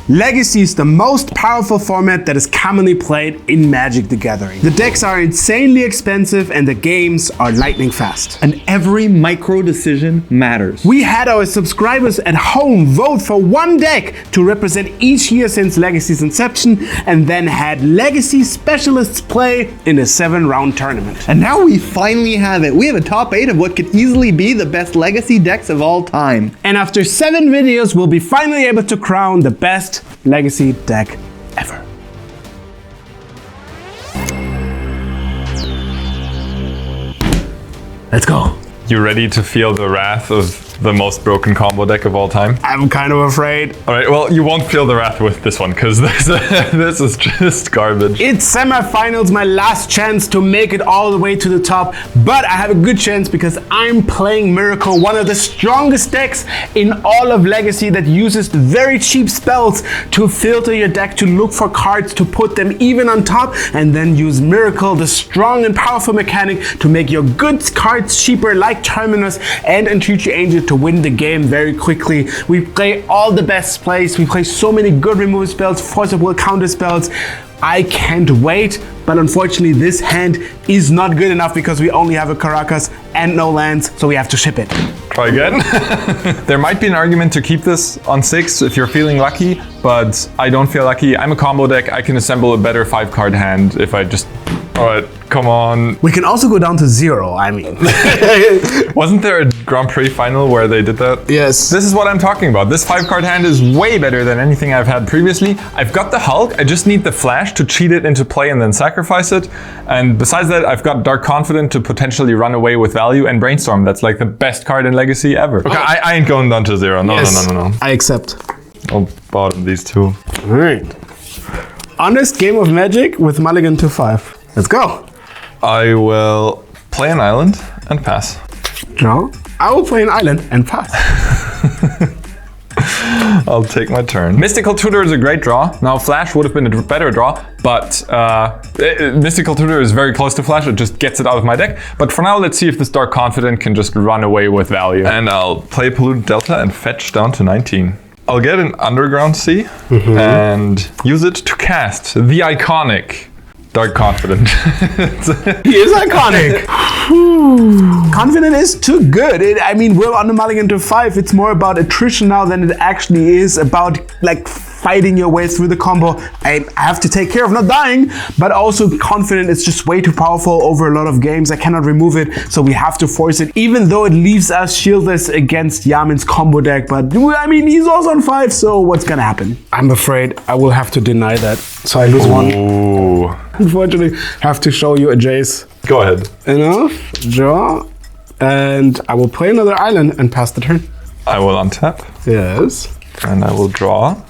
Legacy is the most powerful format that is commonly played in Magic the Gathering. The decks are insanely expensive and the games are lightning fast. And every micro decision matters. We had our subscribers at home vote for one deck to represent each year since Legacy's inception, and then had Legacy specialists play in a 7-round tournament. And now we finally have it. We have a top 8 of what could easily be the best Legacy decks of all time. And after 7 videos, we'll be finally able to crown the best Legacy deck ever. Let's go. You ready to feel the wrath of the most broken combo deck of all time? I'm kind of afraid. All right, well, you won't feel the wrath with this one, because this is just garbage. It's semifinals, my last chance to make it all the way to the top, but I have a good chance because I'm playing Miracle, one of the strongest decks in all of Legacy that uses very cheap spells to filter your deck, to look for cards, to put them even on top, and then use Miracle, the strong and powerful mechanic, to make your good cards cheaper, like Terminus and Entreat Your Angel, to win the game very quickly. We play all the best plays. We play so many good remove spells, force of will counter spells. I can't wait, but unfortunately this hand is not good enough because we only have a Caracas and no lands, so we have to ship it. Try again. There might be an argument to keep this on 6 if you're feeling lucky, but I don't feel lucky. I'm a combo deck. I can assemble a better 5-card hand if I just... Alright, come on. We can also go down to 0, I mean. Wasn't there a Grand Prix final where they did that? Yes. This is what I'm talking about. This 5-card hand is way better than anything I've had previously. I've got the Hulk, I just need the Flash to cheat it into play and then sacrifice it. And besides that, I've got Dark Confident to potentially run away with value, and Brainstorm. That's like the best card in Legacy ever. Okay, I ain't going down to 0. No, yes, no. I accept. I'll bottom these two. Alright. Honest game of Magic with mulligan to 5. Let's go. I will play an island and pass. Draw. I will play an island and pass. I'll take my turn. Mystical Tutor is a great draw. Now Flash would have been a better draw, but Mystical Tutor is very close to Flash. It just gets it out of my deck. But for now, let's see if this Dark Confident can just run away with value. And I'll play Polluted Delta and fetch down to 19. I'll get an Underground Sea and use it to cast the iconic Dark Confident. He is iconic. Confident is too good. I mean, we're on the mulligan to 5. It's more about attrition now than it actually is about like fighting your way through the combo. I have to take care of not dying, but also Confident is just way too powerful over a lot of games. I cannot remove it, so we have to force it, even though it leaves us shieldless against Jamin's combo deck. But I mean, he's also on 5, so what's gonna happen? I'm afraid I will have to deny that, so I lose 1. Unfortunately, have to show you a Jace. Go ahead. Enough. Draw. And I will play another island and pass the turn. I will untap. Yes. And I will draw.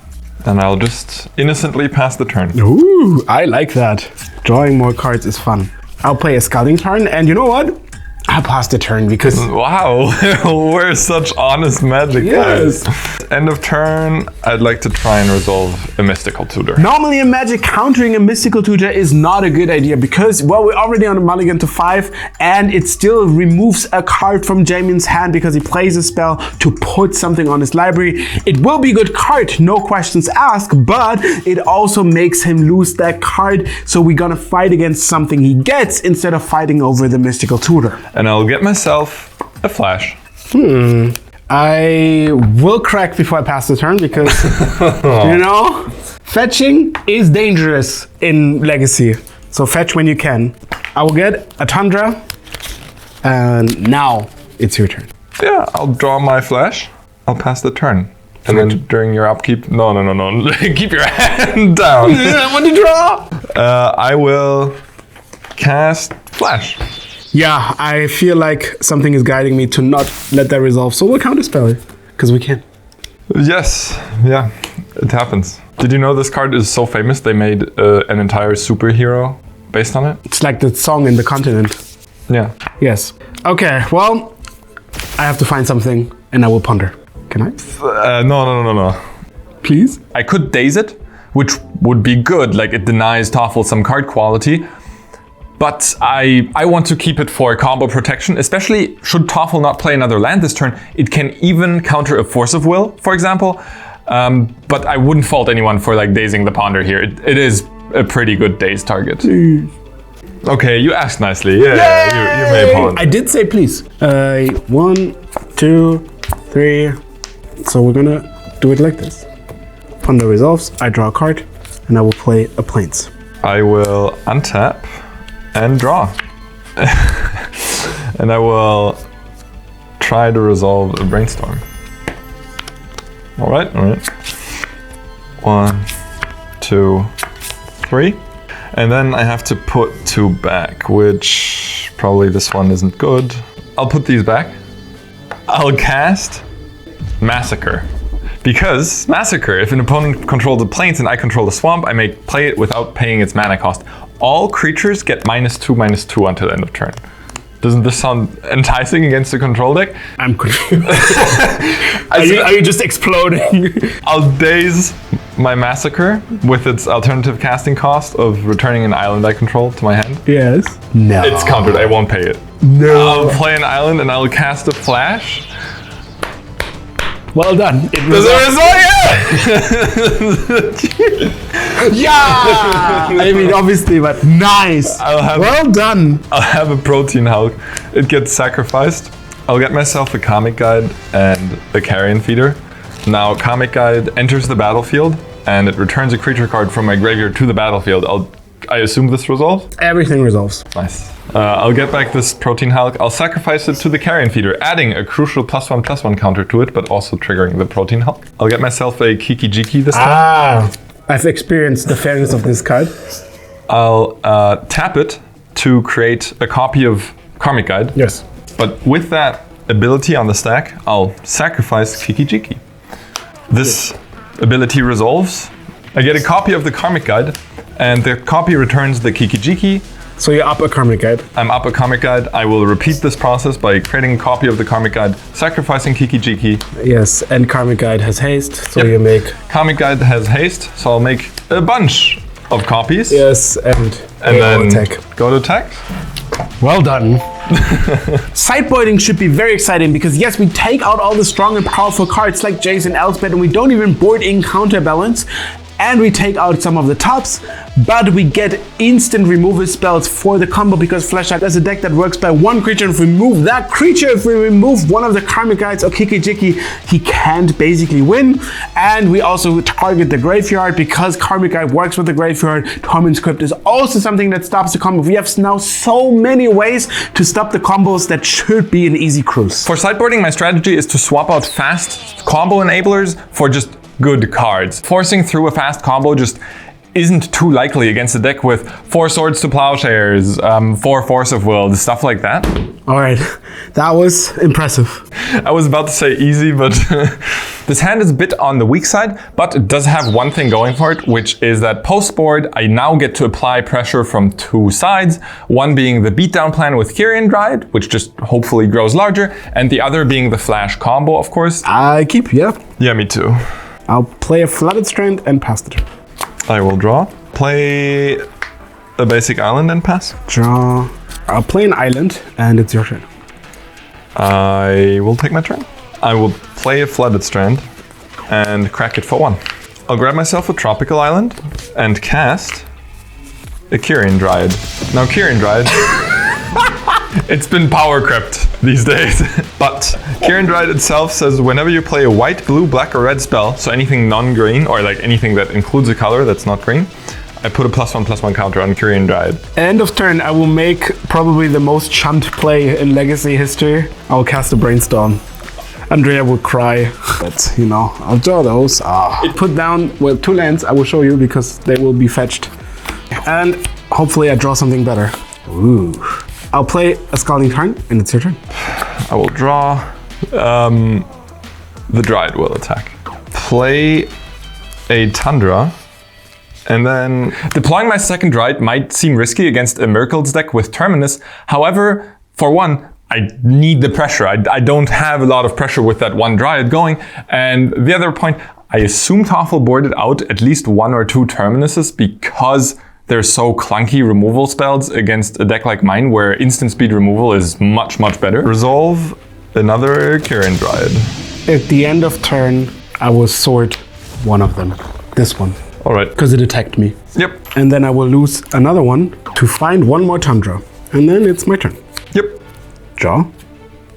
And I'll just innocently pass the turn. Ooh, I like that. Drawing more cards is fun. I'll play a scouting turn, and you know what? I'll pass the turn because... Wow, we're such honest Magic guys. End of turn, I'd like to try and resolve a Mystical Tutor. Normally in Magic, countering a Mystical Tutor is not a good idea because, well, we're already on a mulligan to 5 and it still removes a card from Jamin's hand because he plays a spell to put something on his library. It will be a good card, no questions asked, but it also makes him lose that card, so we're gonna fight against something he gets instead of fighting over the Mystical Tutor. And I'll get myself a Flash. I will crack before I pass the turn because, you know, fetching is dangerous in Legacy. So fetch when you can. I will get a Tundra, and now it's your turn. Yeah, I'll draw my Flash. I'll pass the turn. And then during your upkeep, no. Keep your hand down. I want to draw. I will cast Flash. Yeah, I feel like something is guiding me to not let that resolve. So we'll counterspell it, because we can. Yes, yeah, it happens. Did you know this card is so famous they made an entire superhero based on it? It's like the song in the continent. Yeah. Yes. Okay, well, I have to find something and I will ponder. Can I? No. Please? I could daze it, which would be good, like it denies Toffle some card quality. But I want to keep it for combo protection, especially should Toffle not play another land this turn. It can even counter a Force of Will, for example. But I wouldn't fault anyone for like dazing the Ponder here. It is a pretty good daze target. Okay, you asked nicely. Yeah, you may pawn. I did say please. 1, 2, 3. So we're gonna do it like this. Ponder resolves, I draw a card, and I will play a Plains. I will untap and draw. And I will try to resolve a Brainstorm. All right. 1, 2, 3. And then I have to put 2 back, which probably this one isn't good. I'll put these back. I'll cast Massacre. Because Massacre, if an opponent controls the Plains and I control the Swamp, I may play it without paying its mana cost. All creatures get -2/-2 until the end of turn. Doesn't this sound enticing against the control deck? I'm confused. Are you just exploding? I'll daze my Massacre with its alternative casting cost of returning an island I control to my hand. Yes. No. It's countered, I won't pay it. No. I'll play an island and I'll cast a Flash. Well done. It Does it result? Yeah! I mean, obviously, but nice. Well done. I'll have a Protean Hulk. It gets sacrificed. I'll get myself a Comic Guide and a Carrion Feeder. Now, Comic Guide enters the battlefield and it returns a creature card from my graveyard to the battlefield. I assume this resolves? Everything resolves. Nice. I'll get back this Protean Hulk. I'll sacrifice it to the Carrion Feeder, adding a crucial +1/+1 counter to it, but also triggering the Protean Hulk. I'll get myself a Kiki-Jiki this time. I've experienced the fairness of this card. I'll tap it to create a copy of Karmic Guide. Yes. But with that ability on the stack, I'll sacrifice Kiki-Jiki. This ability resolves. I get a copy of the Karmic Guide, and the copy returns the Kiki-Jiki. So you're up a Karmic Guide. I'm up a Karmic Guide. I will repeat this process by creating a copy of the Karmic Guide, sacrificing Kiki-Jiki. Yes, and Karmic Guide has haste, so you make... Karmic Guide has haste, so I'll make a bunch of copies. Yes, and then attack. Go to attack. Well done. Sideboarding should be very exciting because yes, we take out all the strong and powerful cards like Jace and Elspeth and we don't even board in Counterbalance. And we take out some of the tops, but we get instant removal spells for the combo because Flashlight is a deck that works by one creature. If we remove that creature, if we remove one of the Karmic Guides or Kiki-Jiki, he can't basically win. And we also target the graveyard because Karmic Guide works with the graveyard. Torment Script is also something that stops the combo. We have now so many ways to stop the combos that should be an easy cruise. For sideboarding, my strategy is to swap out fast combo enablers for just good cards. Forcing through a fast combo just isn't too likely against a deck with 4 Swords to Plowshares, 4 Force of Will, stuff like that. All right, that was impressive. I was about to say easy, but this hand is a bit on the weak side, but it does have one thing going for it, which is that post-board, I now get to apply pressure from 2 sides, one being the beatdown plan with Kyrian Dryad, which just hopefully grows larger, and the other being the Flash combo, of course. I keep, yeah. Yeah, me too. I'll play a Flooded Strand and pass the turn. I will draw. Play a basic island and pass. Draw. I'll play an island and it's your turn. I will take my turn. I will play a Flooded Strand and crack it for 1. I'll grab myself a Tropical Island and cast a Kyrian Dryad. Now Kyrian Dryad, it's been power crept these days. But Kyrian Dryad itself says whenever you play a white, blue, black, or red spell, so anything non-green, or like anything that includes a color that's not green, I put a +1/+1 counter on Kyrian Dryad. End of turn, I will make probably the most chunt play in Legacy history. I will cast a Brainstorm. Andrea will cry, but you know, I'll draw those. It put down, well, 2 lands, I will show you because they will be fetched. And hopefully I draw something better. Ooh. I'll play a Scalding Tarn, and it's your turn. I will draw. The Dryad will attack. Play a Tundra, and then deploying my second Dryad might seem risky against a Miracles deck with Terminus. However, for one, I need the pressure. I don't have a lot of pressure with that one Dryad going. And the other point, I assume Toffel boarded out at least 1 or 2 Terminuses because they're so clunky removal spells against a deck like mine where instant speed removal is much, much better. Resolve another Kyrian Dryad. At the end of turn, I will sort one of them. This one. All right. Because it attacked me. Yep. And then I will lose another one to find one more Tundra. And then it's my turn. Yep. Draw.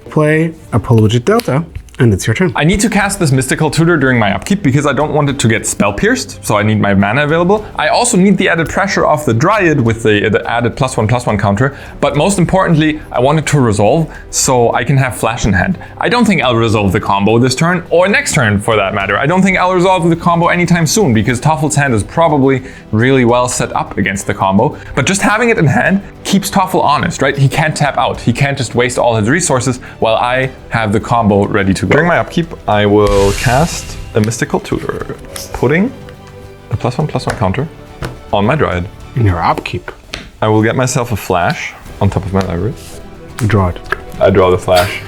Play Apologetic Delta. And it's your turn. I need to cast this Mystical Tutor during my upkeep because I don't want it to get spell pierced, so I need my mana available. I also need the added pressure of the Dryad with the added +1/+1 counter, but most importantly, I want it to resolve so I can have Flash in hand. I don't think I'll resolve the combo this turn, or next turn for that matter. I don't think I'll resolve the combo anytime soon because Toffel's hand is probably really well set up against the combo, but just having it in hand keeps Toffel honest, right? He can't tap out. He can't just waste all his resources while I have the combo ready to go. During my upkeep, I will cast a Mystical Tutor, putting a +1/+1 counter on my Dryad. In your upkeep. I will get myself a Flash on top of my library. Draw it. I draw the Flash.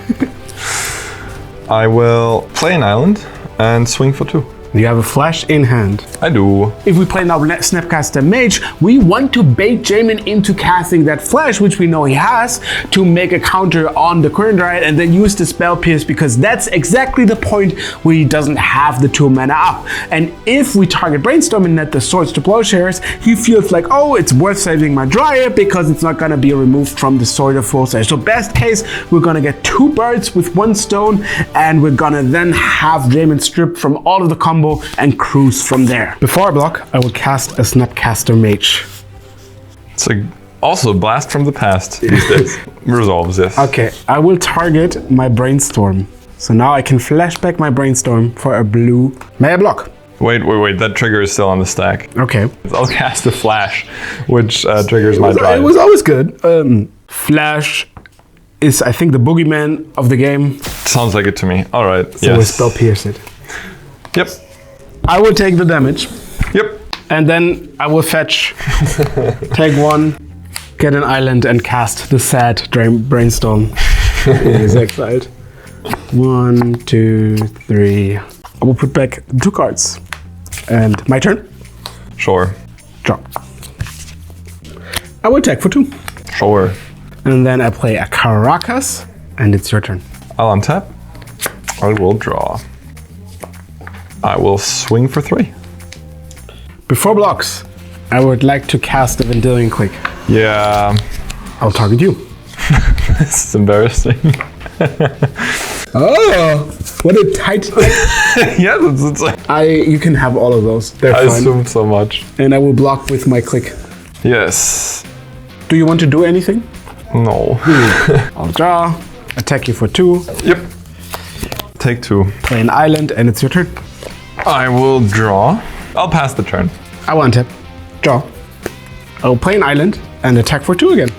I will play an island and swing for 2. You have a Flash in hand. I do. If we play now Snapcaster Mage, we want to bait Jamin into casting that Flash, which we know he has, to make a counter on the current Dryad and then use the Spell Pierce because that's exactly the point where he doesn't have the 2 mana up. And if we target Brainstorm and net the Swords to Plowshares, he feels like, oh, it's worth saving my Dryad because it's not gonna be removed from the Sword of Plowshares. So best case, we're gonna get 2 birds with 1 stone and we're gonna then have Jamin stripped from all of the combo and cruise from there. Before I block, I will cast a Snapcaster Mage. It's also a blast from the past these days. Resolves, yes. Okay, I will target my Brainstorm. So now I can flashback my Brainstorm for a blue. May I block? Wait, that trigger is still on the stack. Okay. I'll cast a Flash, which triggers my It Dryad. was always good. Flash is, I think, the boogeyman of the game. Sounds like it to me. All right, So we yes. spell pierce it. Yep. I will take the damage. Yep. And then I will fetch, take 1, get an island, and cast the sad Brainstorm. He is exiled. 1, 2, 3. I will put back 2 cards. And my turn. Sure. Draw. I will attack for 2. Sure. And then I play a Caracas, and it's your turn. I'll untap. I will draw. I will swing for 3. Before blocks, I would like to cast a Vendilion Click. Yeah. I'll target you. This is embarrassing. Oh, what a tight deck. Yeah, it's like, You can have all of those. They're I fine. assumed so much. And I will block with my click. Yes. Do you want to do anything? No. I'll draw, attack you for 2, Yep. Take 2. play an island, and it's your turn. I will draw. I'll pass the turn. I want it. Draw. I will play an island and attack for 2 again.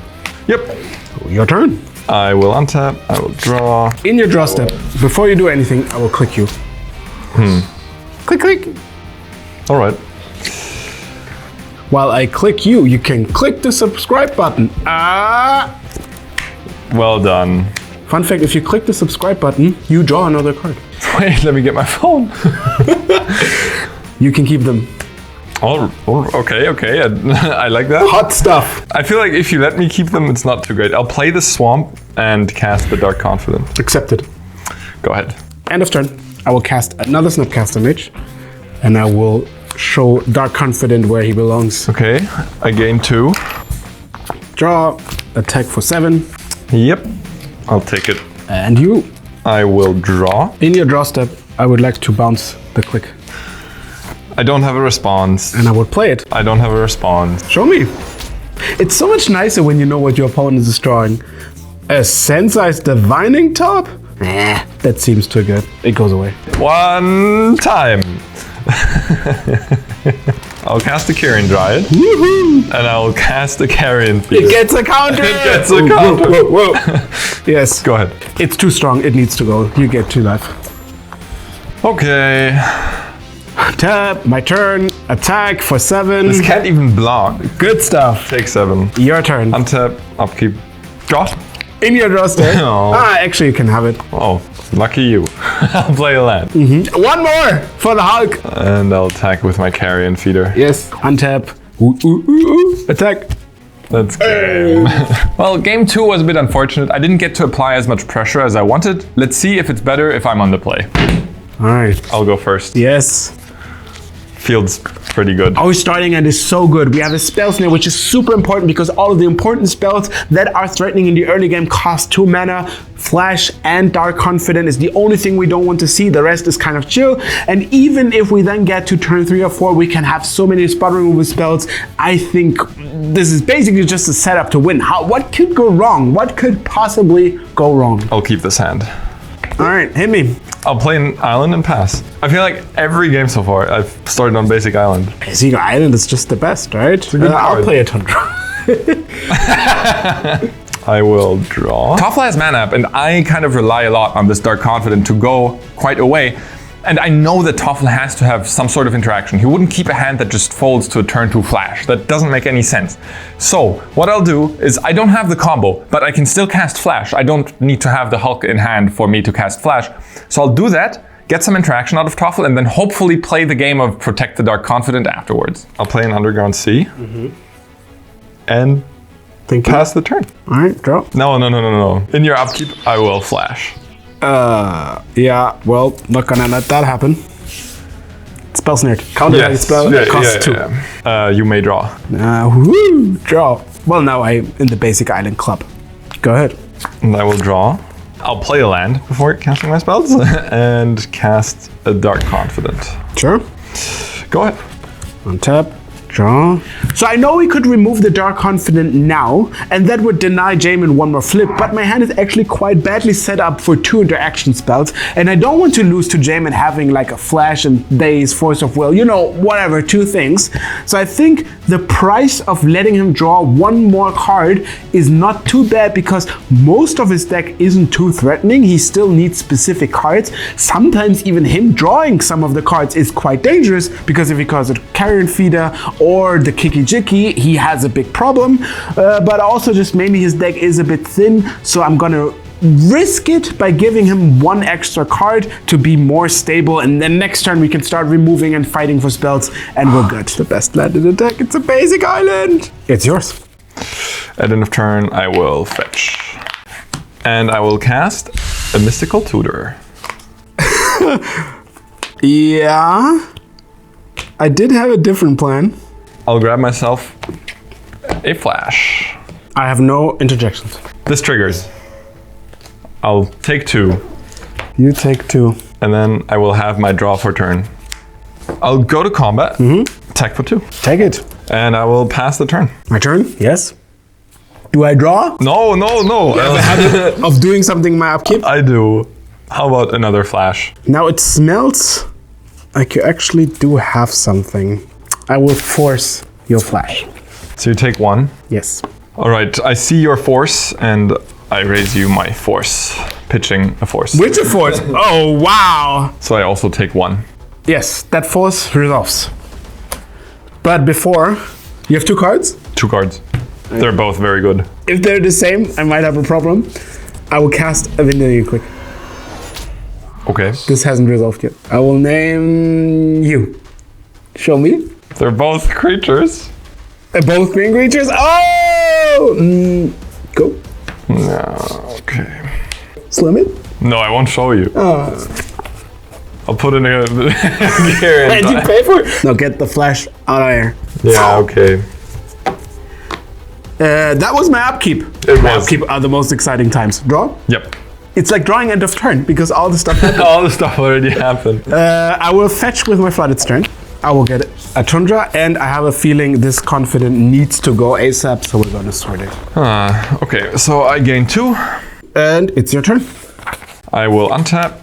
Yep. Your turn. I will untap. I will draw. In your draw step, before you do anything, I will click you. Click, click. All right. While I click you, you can click the subscribe button. Well done. Fun fact, if you click the subscribe button, you draw another card. Wait, let me get my phone. You can keep them. Oh, okay. I like that. Hot stuff. I feel like if you let me keep them, it's not too great. I'll play the Swamp and cast the Dark Confident. Accepted. Go ahead. End of turn. I will cast another Snapcaster Mage, and I will show Dark Confident where he belongs. Okay, I gain 2. Draw, attack for 7, Yep, I'll take it. and you. I will draw. In your draw step, I would like to bounce the click, I don't have a response. and I would play it. I don't have a response. Show me. It's so much nicer when you know what your opponent is drawing. A Sensei's Divining Top? That seems too good. It goes away. 1 time. I'll cast a Carrion Dryad. Woohoo! And I'll cast a Carrion Feeder. It gets a counter! It gets a counter. Whoa. Yes. Go ahead. It's too strong. It needs to go. You get 2 life. Okay. Tap. My turn. Attack for 7. This can't even block. Good stuff. Take 7. Your turn. Untap, upkeep, draw. In your draw step. Oh. Actually, you can have it. Oh, lucky you. I'll play a land. One more for the Hulk. And I'll attack with my Carrion Feeder. Yes. Untap. Attack. That's game. Well, game 2 was a bit unfortunate. I didn't get to apply as much pressure as I wanted. Let's see if it's better if I'm on the play. All right. I'll go first. Yes. feels pretty good. Our starting end is so good. We have a spell snare, which is super important because all of the important spells that are threatening in the early game cost 2 mana. Flash and Dark Confident is the only thing we don't want to see. The rest is kind of chill. And even if we then get to turn 3 or 4, we can have so many spot removal spells. I think this is basically just a setup to win. What could go wrong? What could possibly go wrong? I'll keep this hand. All right, hit me. I'll play an island and pass. I feel like every game so far, I've started on basic island. Basic island is just the best, right? I'll play a Tundra. I will draw. Toffle has mana up, and I kind of rely a lot on this Dark Confident to go quite away. And I know that Toffle has to have some sort of interaction. He wouldn't keep a hand that just folds to a turn 2 flash. That doesn't make any sense. So what I'll do is I don't have the combo, but I can still cast flash. I don't need to have the Hulk in hand for me to cast flash. So I'll do that, get some interaction out of Toffle, and then hopefully play the game of Protect the Dark Confident afterwards. I'll play an Underground Sea. And pass the turn. All right, draw. No. In your upkeep, I will flash. Yeah, well, not gonna let that happen. Spell snared. Counter that spell, it costs 2. You may draw. Woo, draw. Well, now I'm in the basic island club. Go ahead. And I will draw. I'll play a land before casting my spells and cast a Dark Confident. Sure. Go ahead. Untap. Draw. So I know we could remove the Dark Confident now, and that would deny Jamin one more flip, but my hand is actually quite badly set up for 2 interaction spells, and I don't want to lose to Jamin having like a Flash and Daze, Force of Will, you know, whatever, 2 things. So I think the price of letting him draw 1 more card is not too bad because most of his deck isn't too threatening. He still needs specific cards. Sometimes even him drawing some of the cards is quite dangerous because if he calls it Carrion Feeder or the Kiki Jiki, he has a big problem. But also just maybe his deck is a bit thin, so I'm gonna risk it by giving him 1 extra card to be more stable, and then next turn we can start removing and fighting for spells, and we're good. The best land in the deck, it's a basic island. It's yours. At end of turn, I will fetch. And I will cast a Mystical Tutor. Yeah, I did have a different plan. I'll grab myself a flash. I have no interjections. This triggers. I'll take 2. You take 2. And then I will have my draw for turn. I'll go to combat, attack for 2. Take it. And I will pass the turn. My turn? Yes. Do I draw? No. I have a habit of doing something in my upkeep. I do. How about another flash? Now it smells like you actually do have something. I will force your flash. So you take 1. Yes. All right, I see your force and I raise you my force, pitching a force. Which a force? Oh, wow. So I also take 1. Yes, that force resolves. But before, you have 2 cards? 2 cards. They're both very good. If they're the same, I might have a problem. I will cast a Vindicating Quick. Okay. This hasn't resolved yet. I will name you. Show me. They're both creatures. Both being creatures? Oh! Go. No, okay. Slim it. No, I won't show you. I'll put in a gear. And you pay for it? No, get the flash out of here. Yeah, okay. That was my upkeep. It My was. upkeep are the most exciting times. Draw? Yep. It's like drawing end of turn because all the stuff happened. All the stuff already happened. I will fetch with my flooded turn. I will get a Tundra, and I have a feeling this Confident needs to go ASAP, so we're gonna sort it. Okay, so I gain 2. And it's your turn. I will untap,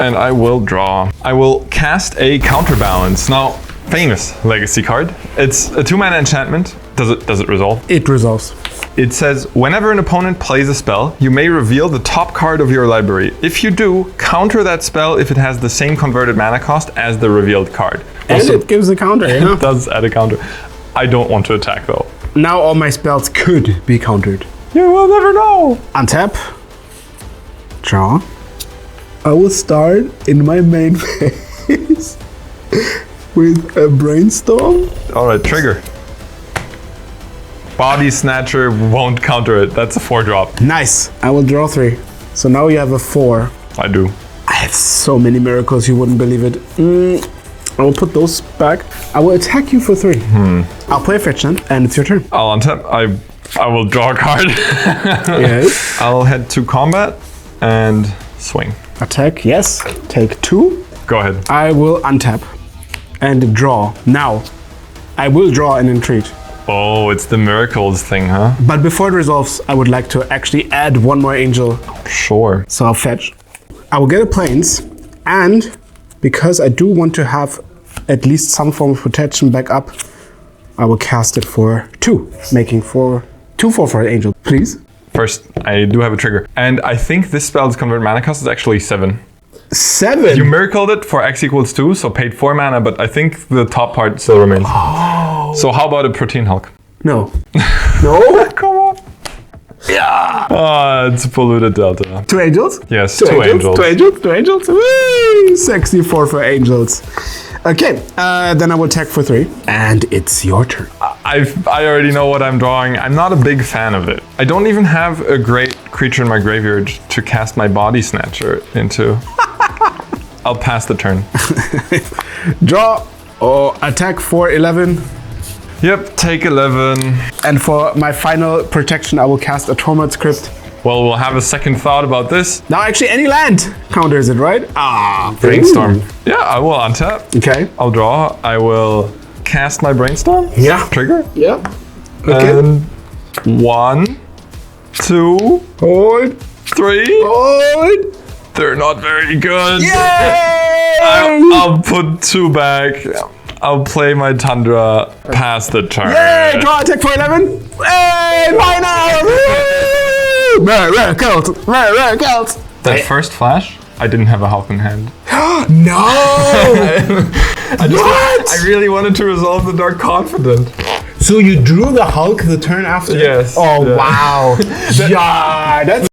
and I will draw. I will cast a Counterbalance. Now, famous legacy card. It's a 2-mana enchantment. Does it resolve? It resolves. It says, whenever an opponent plays a spell, you may reveal the top card of your library. If you do, counter that spell if it has the same converted mana cost as the revealed card. And Also, it gives a counter, you know? it does add a counter. I don't want to attack though. Now all my spells could be countered. You will never know. Untap. Draw. I will start in my main phase with a Brainstorm. Alright, trigger. Body Snatcher won't counter it. That's a 4-drop. Nice. I will draw 3. So now you have a 4. I do. I have so many miracles, you wouldn't believe it. I will put those back. I will attack you for 3. I'll play a fetch then, and it's your turn. I'll untap. I will draw a card. Yes. I'll head to combat and swing. Attack, yes. Take 2. Go ahead. I will untap and draw. Now, I will draw and entreat. Oh, it's the miracles thing, huh? But before it resolves, I would like to actually add 1 more angel. Sure. So I'll fetch. I will get a plains, and because I do want to have at least some form of protection back up, I will cast it for 2, making 2/4 for an angel. Please. First, I do have a trigger. And I think this spell's convert mana cost is actually 7. 7? You miracled it for X equals 2, so paid 4 mana, but I think the top part still remains. Oh. So how about a Protean Hulk? No. No? Come on. Yeah. It's polluted delta. 2 angels? Yes, 2 2 angels. 2 angels? 2 angels? Whee! Sexy 4 for angels. Okay, then I will attack for 3. And it's your turn. I already know what I'm drawing. I'm not a big fan of it. I don't even have a great creature in my graveyard to cast my Body Snatcher into. I'll pass the turn. Draw or attack for 11. Yep, take 11. And for my final protection, I will cast a Torment Script. Well, we'll have a second thought about this. Now, actually, any land counters it, right? Brainstorm. Ooh. Yeah, I will untap. Okay. I'll draw. I will cast my Brainstorm. Yeah. Trigger. Yeah. Okay. And 1, 2, Hold. 3. Hold. They're not very good. Yay! I'll put 2 back. I'll play my Tundra past the turn. Yay! Draw attack for 11. Hey, final! Miracles! Miracles! That first flash, I didn't have a Hulk in hand. No! I really wanted to resolve the Dark Confident. So you drew the Hulk the turn after? Yes. Oh, Yeah. wow. Yeah, that's